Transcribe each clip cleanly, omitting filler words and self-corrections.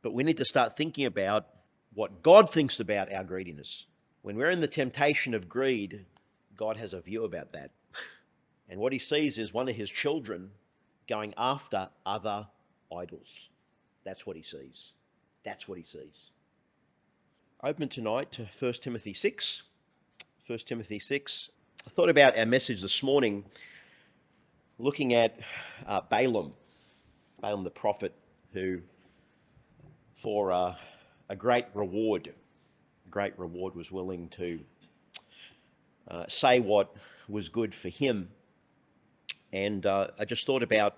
But we need to start thinking about what God thinks about our greediness. When we're in the temptation of greed, God has a view about that. And what he sees is one of his children going after other idols. That's what he sees. That's what he sees. Open tonight to 1 Timothy 6. 1 Timothy 6. I thought about our message this morning looking at Balaam the prophet, who for a great reward was willing to say what was good for him. And I just thought about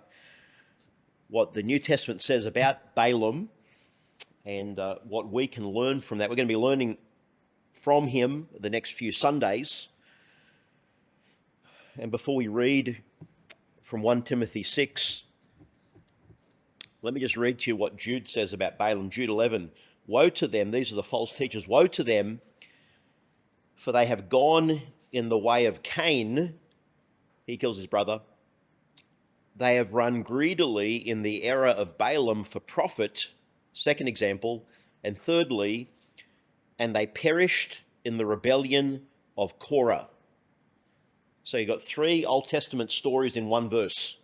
what the New Testament says about Balaam and what we can learn from that. We're going to be learning from him the next few Sundays. And before we read from 1 Timothy 6, let me just read to you what Jude says about Balaam. Jude 11, woe to them, these are the false teachers, woe to them, for they have gone in the way of Cain, he kills his brother. They have run greedily in the error of Balaam for profit, second example. And thirdly, and they perished in the rebellion of Korah. So you've got three Old Testament stories in one verse.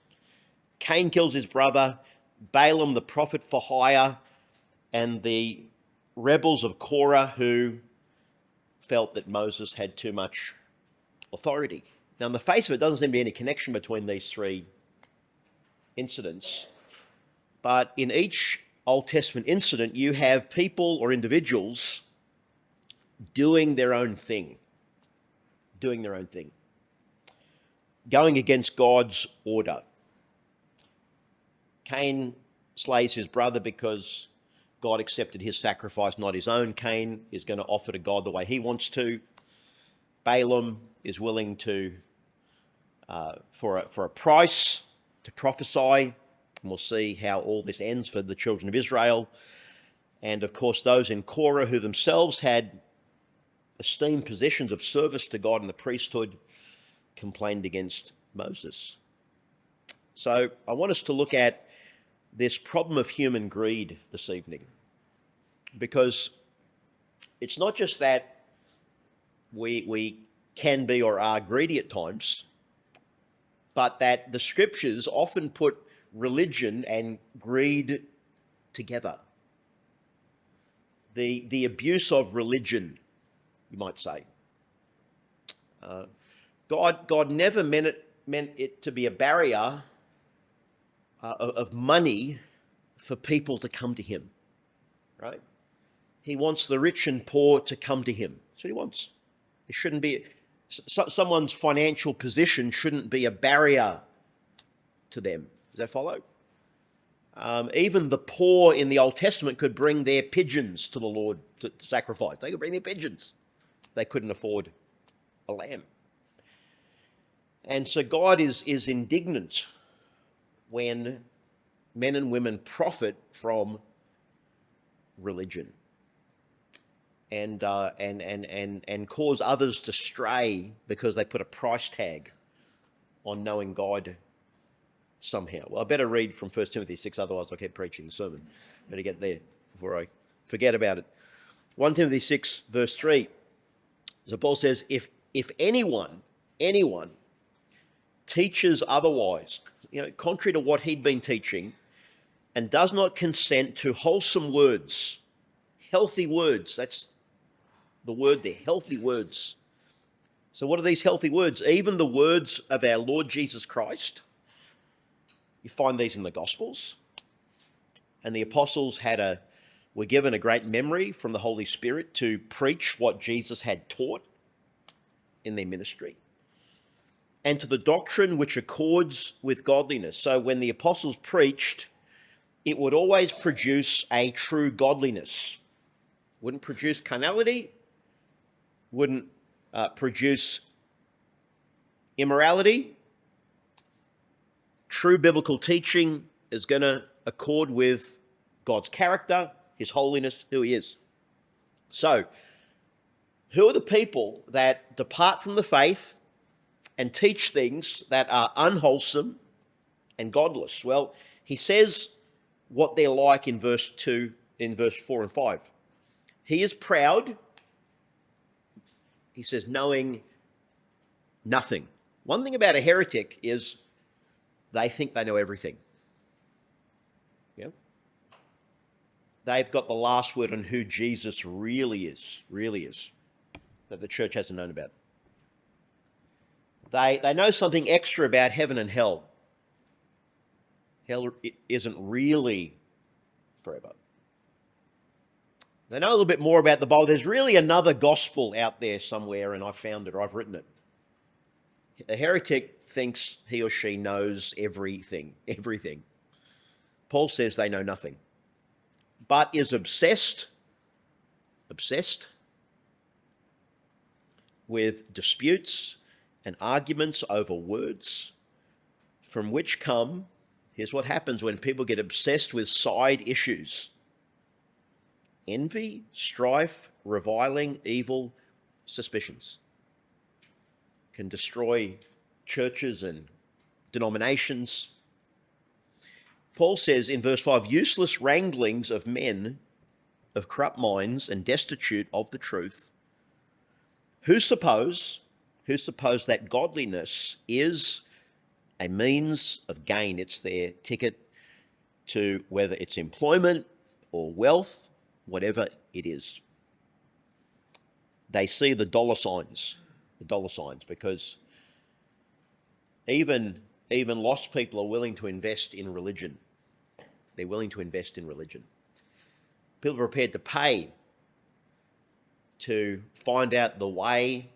Cain kills his brother, Balaam the prophet for hire, and the rebels of Korah who felt that Moses had too much authority. Now, on the face of it, doesn't seem to be any connection between these three incidents. But in each Old Testament incident, you have people or individuals doing their own thing, going against God's order. Cain slays his brother because God accepted his sacrifice, not his own. Cain is going to offer to God the way he wants to. Balaam is willing to, for a price, to prophesy. And we'll see how all this ends for the children of Israel. And of course, those in Korah who themselves had esteemed positions of service to God in the priesthood complained against Moses. So I want us to look at this problem of human greed this evening, because it's not just that we can be or are greedy at times, but that the scriptures often put religion and greed together. The abuse of religion, you might say. God never meant it to be a barrier of money for people to come to him, right? He wants the rich and poor to come to him. That's what he wants. It shouldn't be, someone's financial position shouldn't be a barrier to them. Does that follow? Even the poor in the Old Testament could bring their pigeons to the Lord to sacrifice. They could bring their pigeons. They couldn't afford a lamb. And so God is indignant when men and women profit from religion and cause others to stray because they put a price tag on knowing God somehow. Well, I better read from 1 Timothy 6, otherwise I'll keep preaching the sermon. Better get there before I forget about it. 1 Timothy 6, verse 3. So Paul says, if anyone teaches otherwise, contrary to what he'd been teaching, and does not consent to wholesome words, healthy words, that's the word there, healthy words. So what are these healthy words? Even the words of our Lord Jesus Christ. You find these in the Gospels. And the apostles were given a great memory from the Holy Spirit to preach what Jesus had taught in their ministry, and to the doctrine which accords with godliness. So when the apostles preached, it would always produce a true godliness. Wouldn't produce carnality, wouldn't produce immorality. True biblical teaching is going to accord with God's character, his holiness, who he is. So, who are the people that depart from the faith and teach things that are unwholesome and godless? Well, he says what they're like in verse 2 in verse 4 and 5. He is proud, he says, knowing nothing. One thing about a heretic is they think they know everything. Yeah? They've got the last word on who Jesus really is, that the church hasn't known about. They know something extra about heaven and hell. Hell isn't really forever. They know a little bit more about the Bible. There's really another gospel out there somewhere, and I've found it, or I've written it. A heretic thinks he or she knows everything. Paul says they know nothing, but is obsessed with disputes and arguments over words, from which come, here's what happens when people get obsessed with side issues: envy, strife, reviling, evil, suspicions. Can destroy churches and denominations. Paul says in verse 5, useless wranglings of men of corrupt minds and destitute of the truth, who suppose that godliness is a means of gain. It's their ticket to whether it's employment or wealth, whatever it is. They see the dollar signs, because even lost people are willing to invest in religion. They're willing to invest in religion. People are prepared to pay to find out the way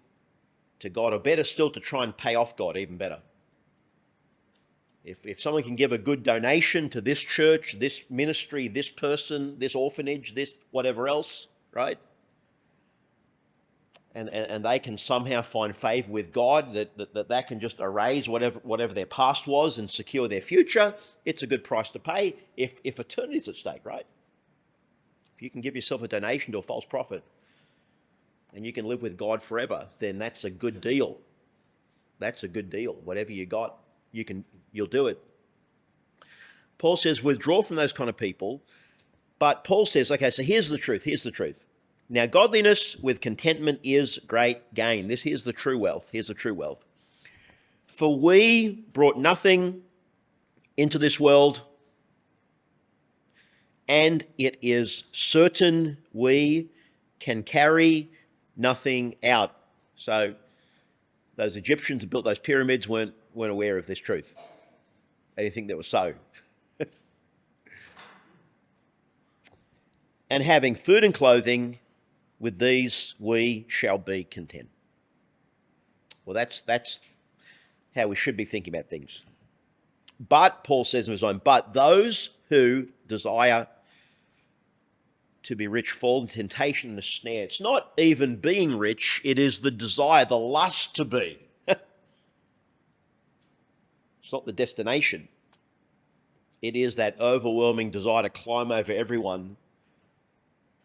to God, or better still, to try and pay off God, even better. If someone can give a good donation to this church, this ministry, this person, this orphanage, this whatever else, right? And they can somehow find favour with God, that can just erase whatever their past was and secure their future, it's a good price to pay if eternity's at stake, right? If you can give yourself a donation to a false prophet and you can live with God forever, then that's a good deal. That's a good deal. Whatever you got, you'll do it. Paul says, withdraw from those kind of people. But Paul says, okay, so here's the truth. Now, godliness with contentment is great gain. Here's the true wealth. For we brought nothing into this world, and it is certain we can carry nothing out. So those Egyptians who built those pyramids weren't aware of this truth. They didn't think that was so. And having food and clothing, with these we shall be content. Well, that's how we should be thinking about things. But, Paul says in his own, but those who desire to be rich fall into temptation and a snare. It's not even being rich, it is the desire, the lust to be. It's not the destination. It is that overwhelming desire to climb over everyone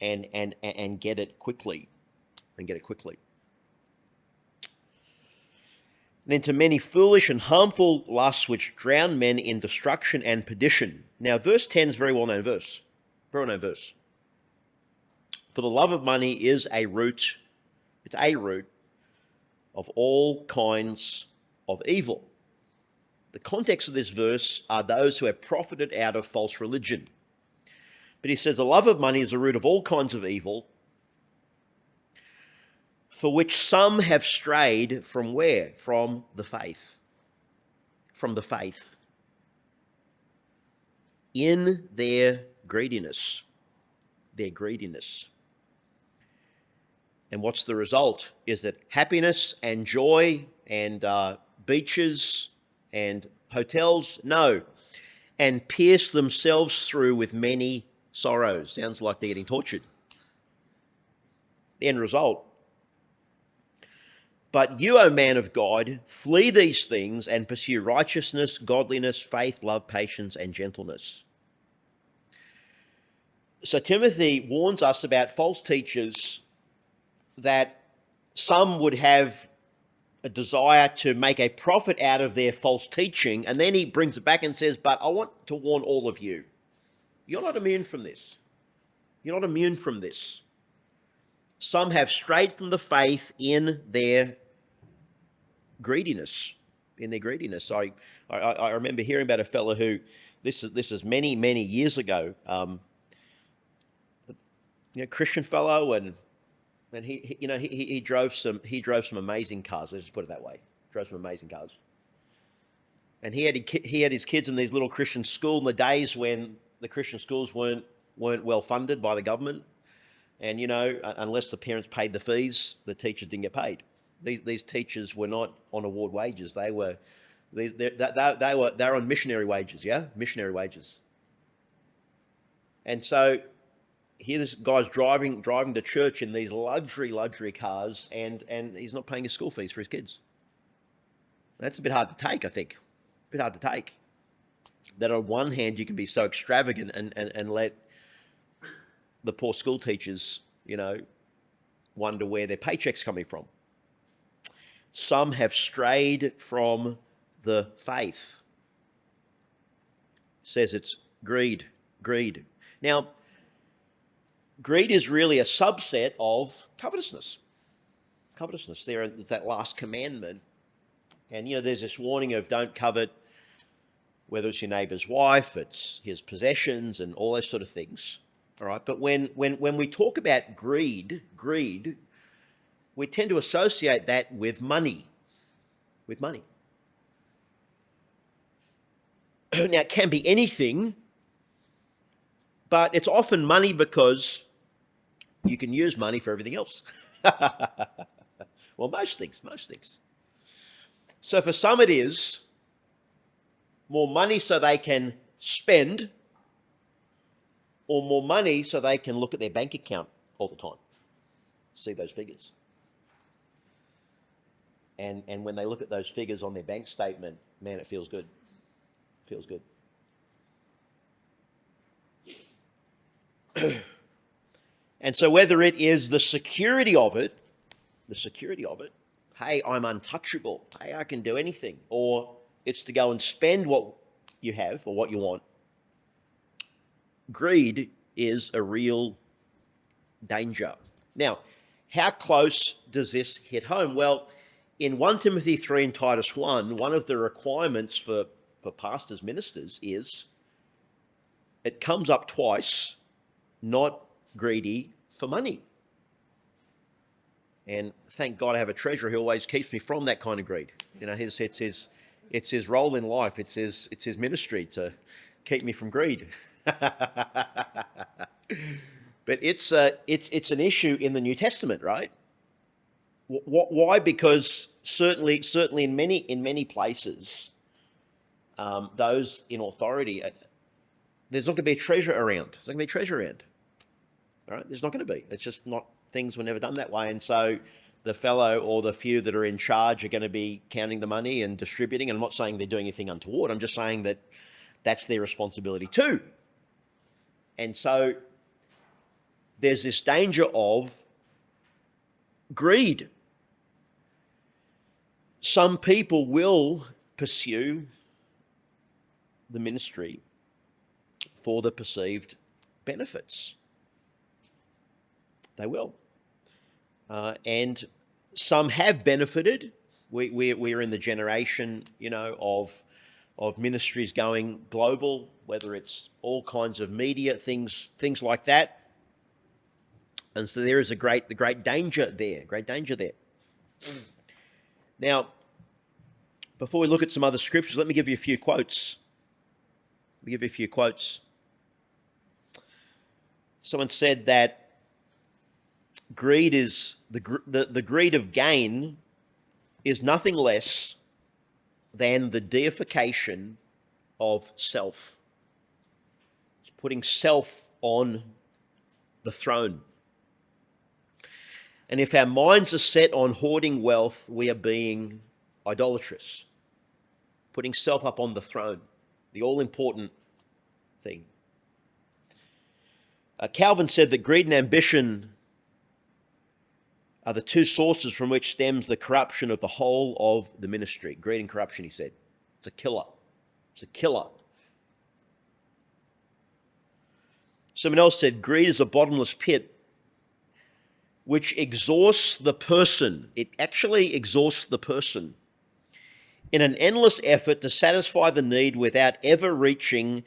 and get it quickly. And into many foolish and harmful lusts which drown men in destruction and perdition. Now, verse 10 is a very well-known verse. For the love of money is a root. It's a root of all kinds of evil. The context of this verse are those who have profited out of false religion. But he says the love of money is the root of all kinds of evil, for which some have strayed from where? From the faith. In their greediness. And what's the result? Is it happiness and joy and beaches and hotels? No. And pierce themselves through with many sorrows. Sounds like they're getting tortured. The end result. But you, O man of God, flee these things and pursue righteousness, godliness, faith, love, patience, and gentleness. So Timothy warns us about false teachers, that some would have a desire to make a profit out of their false teaching, and then he brings it back and says, but I want to warn all of you, you're not immune from this. You're not immune from this. Some have strayed from the faith in their greediness. I remember hearing about a fellow who, this is many, many years ago, Christian fellow, and he drove some amazing cars. Let's just put it that way. Drove some amazing cars. And he had his kids in these little Christian school in the days when the Christian schools weren't well funded by the government, and unless the parents paid the fees, the teachers didn't get paid. These teachers were not on award wages. They were on missionary wages. Yeah, missionary wages. And so here this guy's driving to church in these luxury cars, and he's not paying his school fees for his kids. That's a bit hard to take, I think. A bit hard to take. That on one hand you can be so extravagant and let the poor school teachers, wonder where their paycheck's coming from. Some have strayed from the faith. It says it's greed. Now, greed is really a subset of covetousness. There's that last commandment. And, there's this warning of don't covet, whether it's your neighbour's wife, it's his possessions and all those sort of things. All right, but when we talk about greed, we tend to associate that with money. Now, it can be anything, but it's often money because you can use money for everything else. Well, most things. So for some it is more money so they can spend, or more money so they can look at their bank account all the time, see those figures. And when they look at those figures on their bank statement, man, it feels good. And so whether it is the security of it, hey, I'm untouchable, hey, I can do anything, or it's to go and spend what you have or what you want, greed is a real danger. Now, how close does this hit home? Well, in 1 Timothy 3 and Titus 1, one of the requirements for pastors, ministers, is it comes up twice, not greedy for money. And thank God I have a treasurer who always keeps me from that kind of greed. It's his role in life. It's his ministry to keep me from greed. But it's an issue in the New Testament, right? Why? Because certainly in many places, those in authority, there's not going to be a treasure around. All right? There's not going to be. It's just not. Things were never done that way, and so the fellow or the few that are in charge are going to be counting the money and distributing. And I'm not saying they're doing anything untoward. I'm just saying that that's their responsibility too. And so there's this danger of greed. Some people will pursue the ministry for the perceived benefits. They will. And some have benefited. We're in the generation, of ministries going global, whether it's all kinds of media, things like that. And so there is the great danger there. Now, before we look at some other scriptures, let me give you a few quotes. Someone said that greed is the greed of gain is nothing less than the deification of self. It's putting self on the throne. And if our minds are set on hoarding wealth, we are being idolatrous, putting self up on the throne, the all-important thing. Calvin said that greed and ambition are the two sources from which stems the corruption of the whole of the ministry. Greed and corruption, he said. It's a killer. Someone else said, greed is a bottomless pit which exhausts the person. It actually exhausts the person in an endless effort to satisfy the need without ever reaching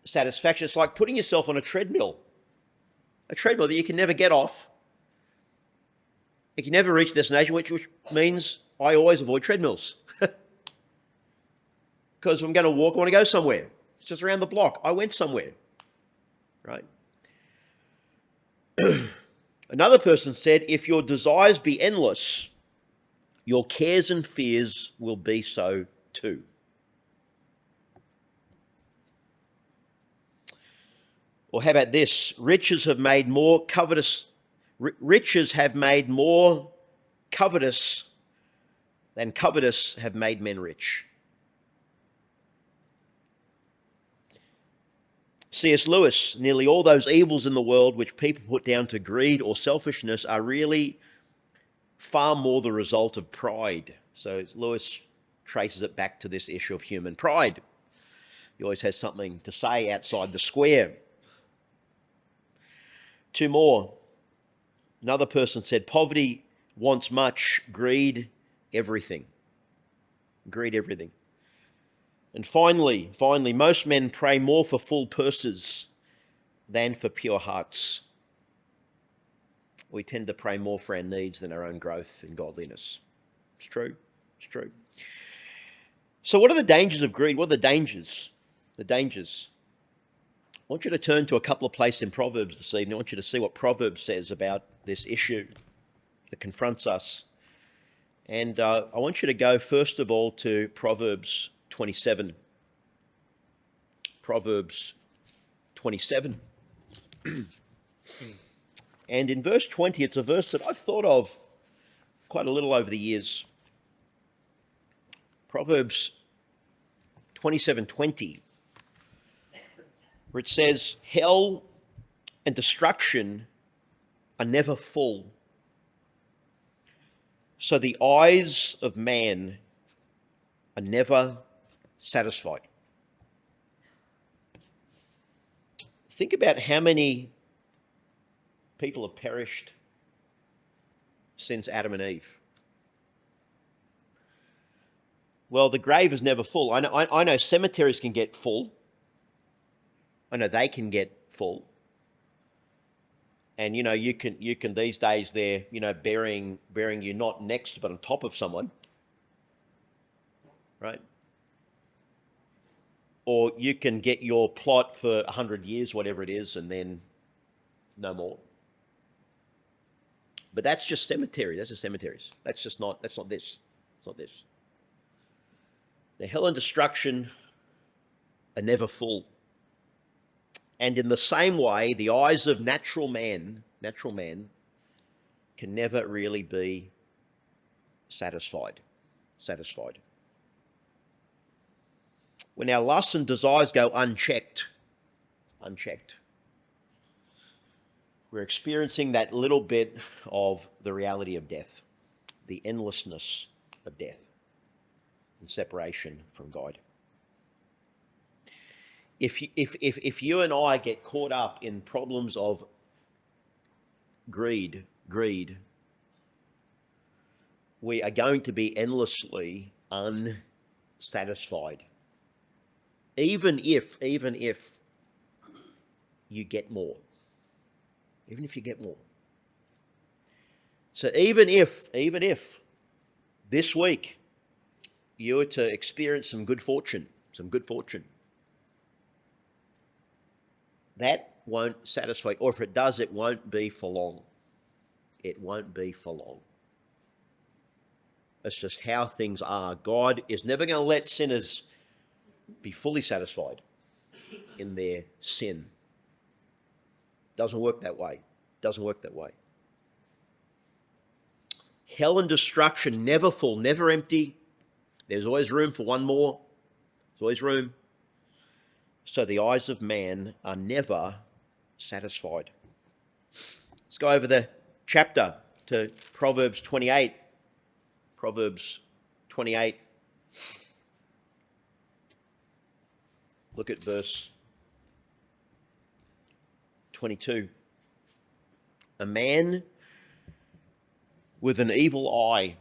satisfaction. It's like putting yourself on a treadmill that you can never get off. You can never reach destination, which means I always avoid treadmills. Because if I'm going to walk, I want to go somewhere. It's just around the block. I went somewhere, right? Another person said, if your desires be endless, your cares and fears will be so too. Or how about this? Riches have made more covetous than covetous have made men rich. C.S. Lewis, nearly all those evils in the world which people put down to greed or selfishness are really far more the result of pride. So Lewis traces it back to this issue of human pride. He always has something to say outside the square. Two more. Another person said, poverty wants much, greed everything. Greed everything. And finally, most men pray more for full purses than for pure hearts. We tend to pray more for our needs than our own growth and godliness. It's true. It's true. So what are the dangers of greed? What are the dangers? The dangers. I want you to turn to a couple of places in Proverbs this evening. I want you to see what Proverbs says about this issue that confronts us. And I want you to go, first of all, to Proverbs 27. Proverbs 27. And in verse 20, it's a verse that I've thought of quite a little over the years. Proverbs 27:20, where it says, hell and destruction are never full, so the eyes of man are never satisfied. Think about how many people have perished since Adam and Eve. Well, the grave is never full. I know cemeteries can get full. I know they can get full. And, you can these days they're, burying you not next but on top of someone. Right? Or you can get your plot for 100 years, whatever it is, and then no more. But that's just cemetery. That's just cemeteries. That's not this. It's not this. The hell and destruction are never full. And in the same way, the eyes of natural man can never really be satisfied. When our lusts and desires go unchecked, we're experiencing that little bit of the reality of death, the endlessness of death and separation from God. If you and I get caught up in problems of greed, we are going to be endlessly unsatisfied. Even if you get more. Even if you get more. So even if this week you were to experience some good fortune, that won't satisfy, or if it does, it won't be for long. It won't be for long. That's just how things are. God is never going to let sinners be fully satisfied in their sin. Doesn't work that way. Hell and destruction, never full, never empty. There's always room for one more. There's always room. So the eyes of man are never satisfied. Let's go over the chapter to Proverbs 28. Proverbs 28. Look at verse 22. A man with an evil eye.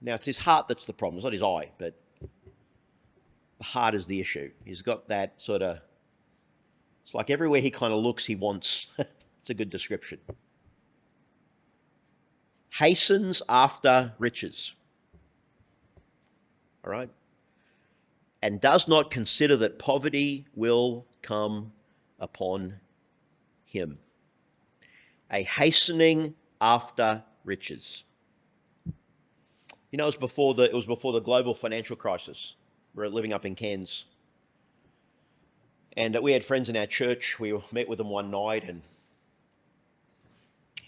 Now, it's his heart that's the problem. It's not his eye, but the heart is the issue. He's got that sort of, it's like everywhere he kind of looks, he wants. It's a good description. Hastens after riches. All right? And does not consider that poverty will come upon him. A hastening after riches. You know, it was before the global financial crisis. We were living up in Cairns. And we had friends in our church. We met with them one night, and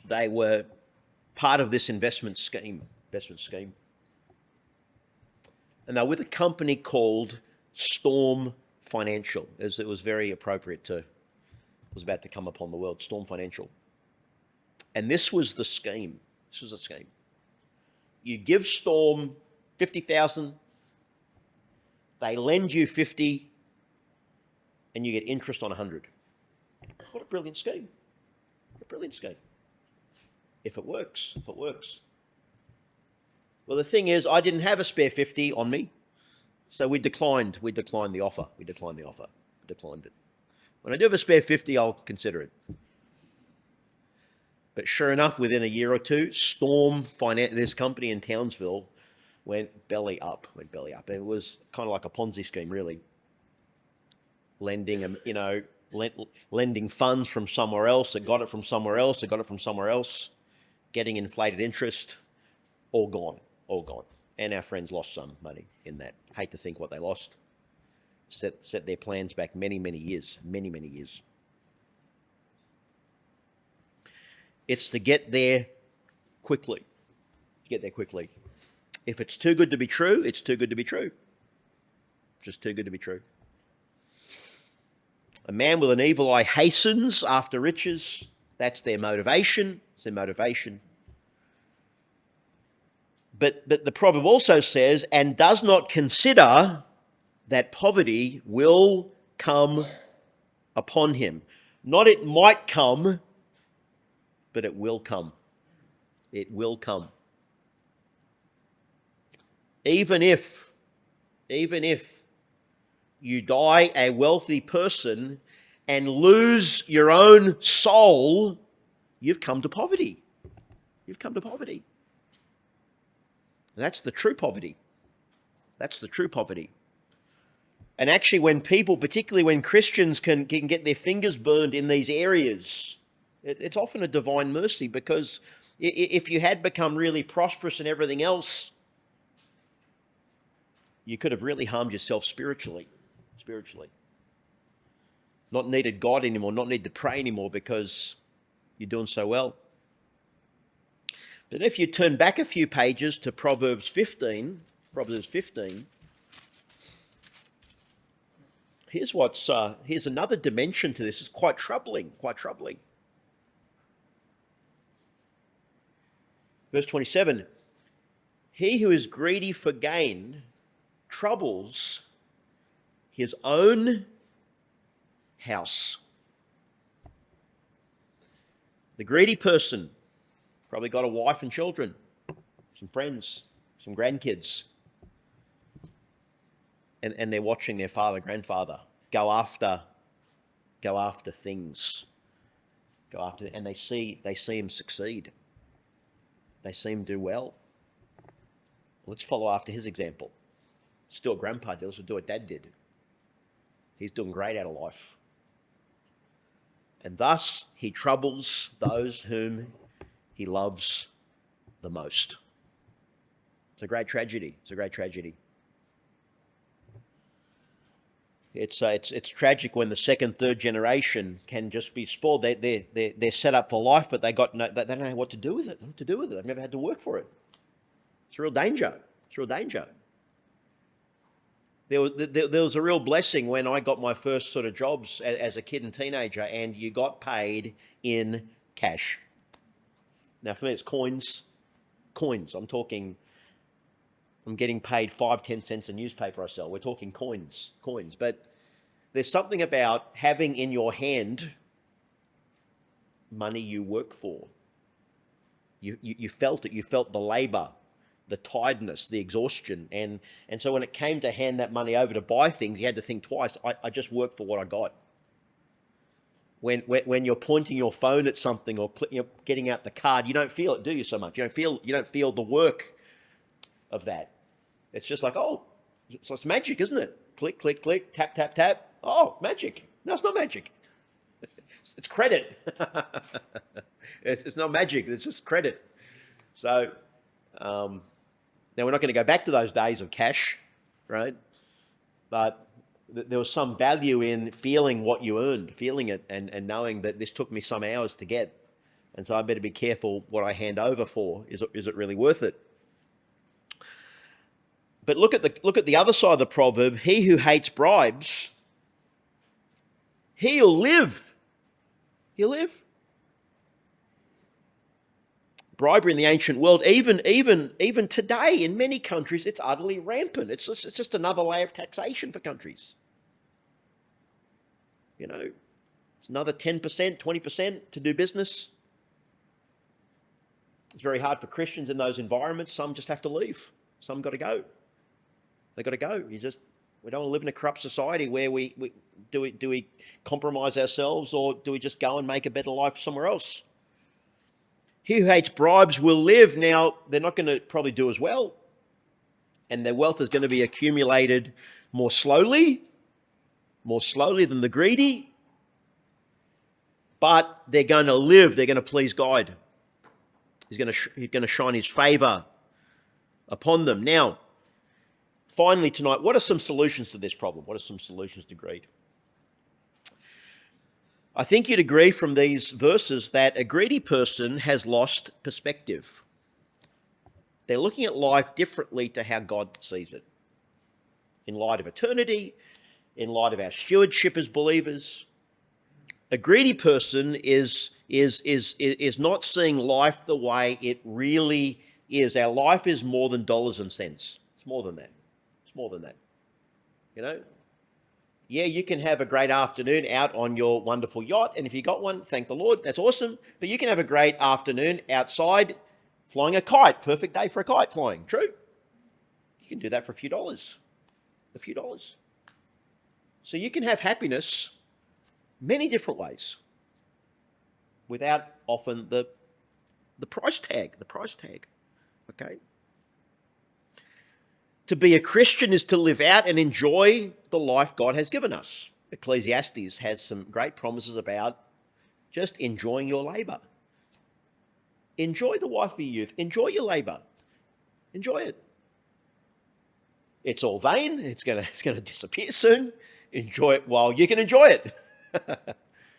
they were part of this investment scheme. And they're with a company called Storm Financial, as it was very appropriate to, it was about to come upon the world, Storm Financial. And this was the scheme. This was a scheme. You give Storm 50,000, they lend you 50, and you get interest on 100. What a brilliant scheme. What a brilliant scheme. If it works. Well, the thing is, I didn't have a spare 50 on me, so we declined the offer. We declined it. When I do have a spare 50, I'll consider it. But sure enough, within a year or two, Storm Finance, this company in Townsville, went belly up. It was kind of like a Ponzi scheme, really. Lending, lending funds from somewhere else. It got it from somewhere else. Getting inflated interest. All gone. And our friends lost some money in that. Hate to think what they lost. Set their plans back many years. It's to get there quickly. If it's too good to be true, it's too good to be true. Just too good to be true. A man with an evil eye hastens after riches. That's their motivation. But the proverb also says, and does not consider that poverty will come upon him. Not it might come, but it will come. It will come. Even if you die a wealthy person and lose your own soul, you've come to poverty. That's the true poverty. And actually, when people, particularly when Christians can get their fingers burned in these areas, it's often a divine mercy, because if you had become really prosperous and everything else, you could have really harmed yourself spiritually. Not needed God anymore, not need to pray anymore because you're doing so well. But if you turn back a few pages to Proverbs 15, here's another dimension to this. It's quite troubling. Verse 27, he who is greedy for gain troubles his own house. The greedy person probably got a wife and children, some friends, some grandkids. And they're watching their father, grandfather go after things. And they see him succeed. They see him do well. Let's follow after his example. Let's do what grandpa did. Let's do what dad did. He's doing great out of life. And thus he troubles those whom he loves the most. It's a great tragedy. It's tragic when the second, third generation can just be spoiled. They're set up for life, but they don't know what to do with it. They've never had to work for it. It's a real danger. There was a real blessing when I got my first sort of jobs as a kid and teenager, and you got paid in cash. Now for me it's coins. I'm getting paid 5-10 cents a newspaper I sell. We're talking coins. But There's something about having in your hand money you work for. You felt it. You felt the labour, the tiredness, the exhaustion. And so when it came to hand that money over to buy things, you had to think twice. I just worked for what I got. When you're pointing your phone at something or getting out the card, you don't feel it, do you, so much? You don't feel the work of that. It's just like, oh, so it's magic, isn't it? Click, click, click, tap, tap, tap. Oh, magic. No, it's not magic. It's credit. It's not magic. It's just credit. So now we're not going to go back to those days of cash, right? But there was some value in feeling what you earned, feeling it, and knowing that this took me some hours to get. And so I better be careful what I hand over for. Is it really worth it? But look at the other side of the proverb. He who hates bribes, he'll live. He'll live. Bribery in the ancient world, even today in many countries, it's utterly rampant. It's just another layer of taxation for countries. You know, it's another 10%, 20% to do business. It's very hard for Christians in those environments. Some just have to leave. Some got to go. They got to go. We don't want to live in a corrupt society where we compromise ourselves, or do we just go and make a better life somewhere else? He who hates bribes will live. Now, they're not going to probably do as well, and their wealth is going to be accumulated more slowly than the greedy, but they're going to live. They're going to please God. He's going to shine his favour upon them. Now, finally tonight, what are some solutions to this problem? What are some solutions to greed? I think you'd agree from these verses that a greedy person has lost perspective. They're looking at life differently to how God sees it. In light of eternity, in light of our stewardship as believers, a greedy person is not seeing life the way it really is. Our life is more than dollars and cents. It's more than that. It's more than that. You know? Yeah, you can have a great afternoon out on your wonderful yacht, and if you got one, thank the Lord, that's awesome. But you can have a great afternoon outside flying a kite. Perfect day for a kite flying. True? You can do that for a few dollars. A few dollars. So you can have happiness many different ways without often the price tag. The price tag. Okay? To be a Christian is to live out and enjoy the life God has given us. Ecclesiastes has some great promises about just enjoying your labour. Enjoy the wife of your youth. Enjoy your labour. Enjoy it. It's all vain. It's going to disappear soon. Enjoy it while you can enjoy it.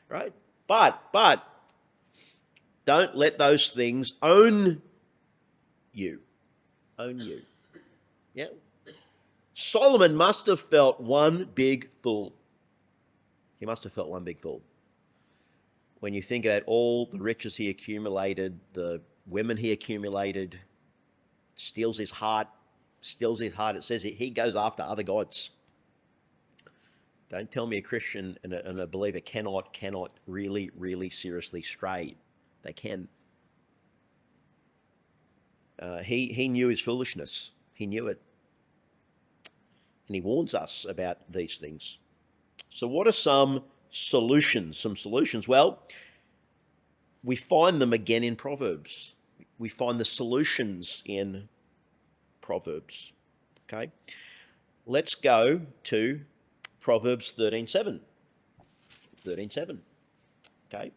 Right? But don't let those things own you. Own you. Yeah. Solomon must have felt one big fool. He must have felt one big fool. When you think about all the riches he accumulated, the women he accumulated, steals his heart. It says he goes after other gods. Don't tell me a Christian and a believer cannot really, really seriously stray. They can. He knew his foolishness. He knew it. And he warns us about these things. So what are some solutions? Well, we find them again in Proverbs. We find the solutions in Proverbs. Okay? Let's go to Proverbs 13:7. 13:7. Okay?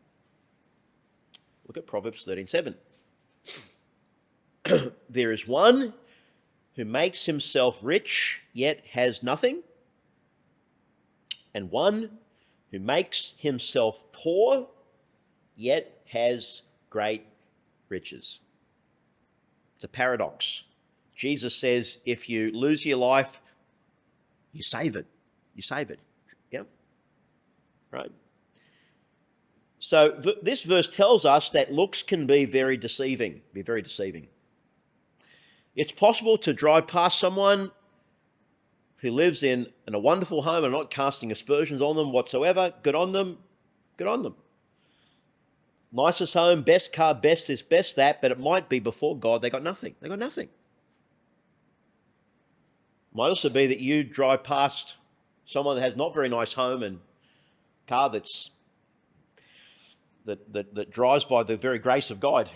Look at Proverbs 13:7. There is one who makes himself rich, yet has nothing, and one who makes himself poor, yet has great riches. It's a paradox. Jesus says, if you lose your life, you save it. You save it. Yeah? Right? So this verse tells us that looks can be very deceiving. It's possible to drive past someone who lives in a wonderful home. I'm not casting aspersions on them whatsoever. Good on them. Good on them. Nicest home, best car, best this, best that, but it might be before God they got nothing. They got nothing. Might also be that you drive past someone that has not very nice home and car that drives by the very grace of God.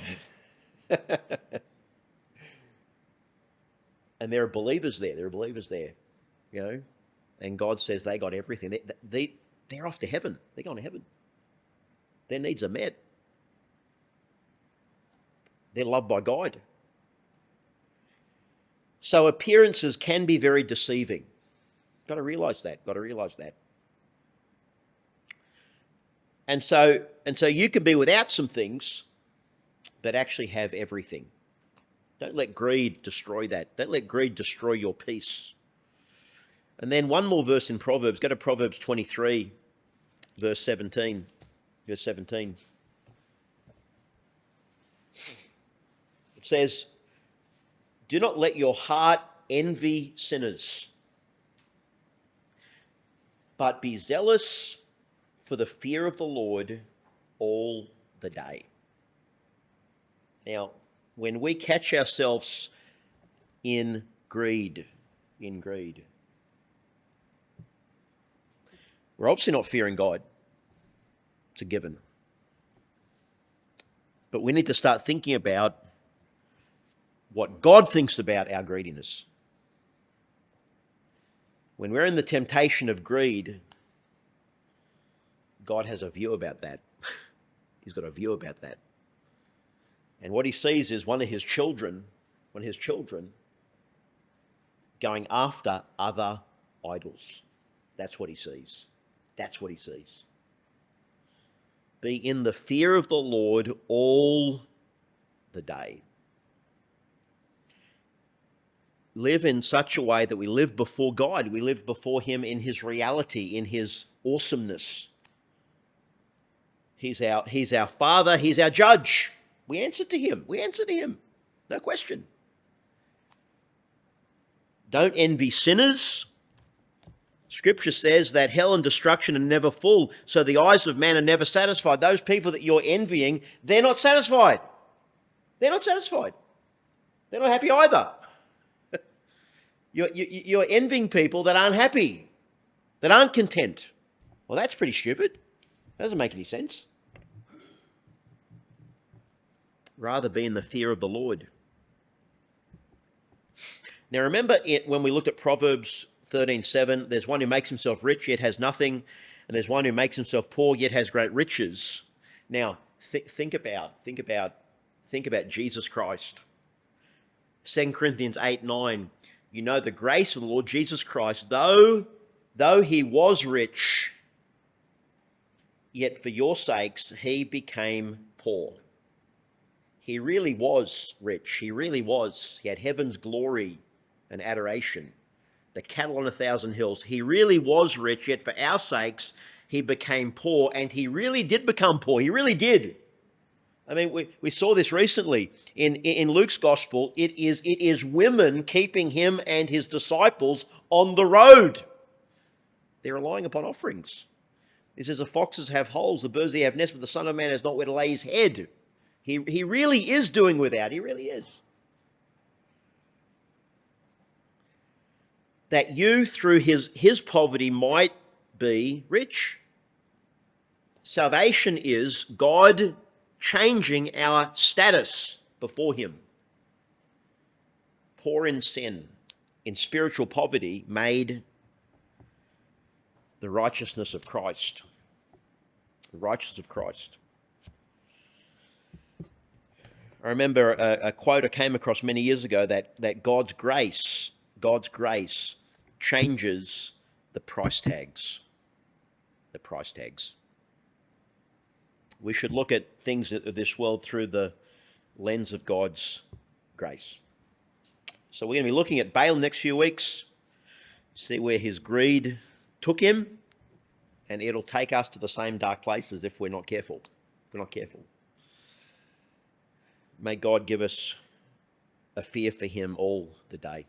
And there are believers there. There are believers there, you know. And God says they got everything. They're off to heaven. They're going to heaven. Their needs are met. They're loved by God. So appearances can be very deceiving. Got to realise that. Got to realise that. And so you can be without some things, but actually have everything. Don't let greed destroy that. Don't let greed destroy your peace. And then one more verse in Proverbs. Go to Proverbs 23, verse 17. Verse 17. It says, "Do not let your heart envy sinners, but be zealous for the fear of the Lord all the day." Now, when we catch ourselves in greed, we're obviously not fearing God. It's a given. But we need to start thinking about what God thinks about our greediness. When we're in the temptation of greed, God has a view about that. He's got a view about that. And what he sees is one of his children going after other idols. That's what he sees. That's what he sees. Be in the fear of the Lord all the day. Live in such a way that we live before God. We live before him in his reality, in his awesomeness. He's our Father. He's our judge. We answer to him. We answer to him. No question. Don't envy sinners. Scripture says that hell and destruction are never full, so the eyes of man are never satisfied. Those people that you're envying, they're not satisfied. They're not satisfied. They're not happy either. You're envying people that aren't happy, that aren't content. Well, that's pretty stupid. That doesn't make any sense. Rather be in the fear of the Lord. Now remember when we looked at Proverbs 13:7, there's one who makes himself rich yet has nothing, and there's one who makes himself poor yet has great riches. Now think about Jesus Christ. 2 Corinthians 8:9. You know the grace of the Lord Jesus Christ, though he was rich, yet for your sakes he became poor. He really was rich. He really was. He had heaven's glory and adoration. The cattle on 1,000 hills. He really was rich, yet for our sakes he became poor, and he really did become poor. He really did. I mean, we saw this recently in Luke's gospel. It is women keeping him and his disciples on the road. They're relying upon offerings. It says the foxes have holes, the birds they have nests, but the Son of Man has not where to lay his head. He really is doing without. He really is. That you, through his poverty, might be rich. Salvation is God changing our status before him. Poor in sin, in spiritual poverty, made the righteousness of Christ. The righteousness of Christ. I remember a quote I came across many years ago that God's grace changes the price tags. The price tags. We should look at things of this world through the lens of God's grace. So we're going to be looking at Balaam next few weeks, see where his greed took him, and it'll take us to the same dark places if we're not careful. If we're not careful. May God give us a fear for him all the day.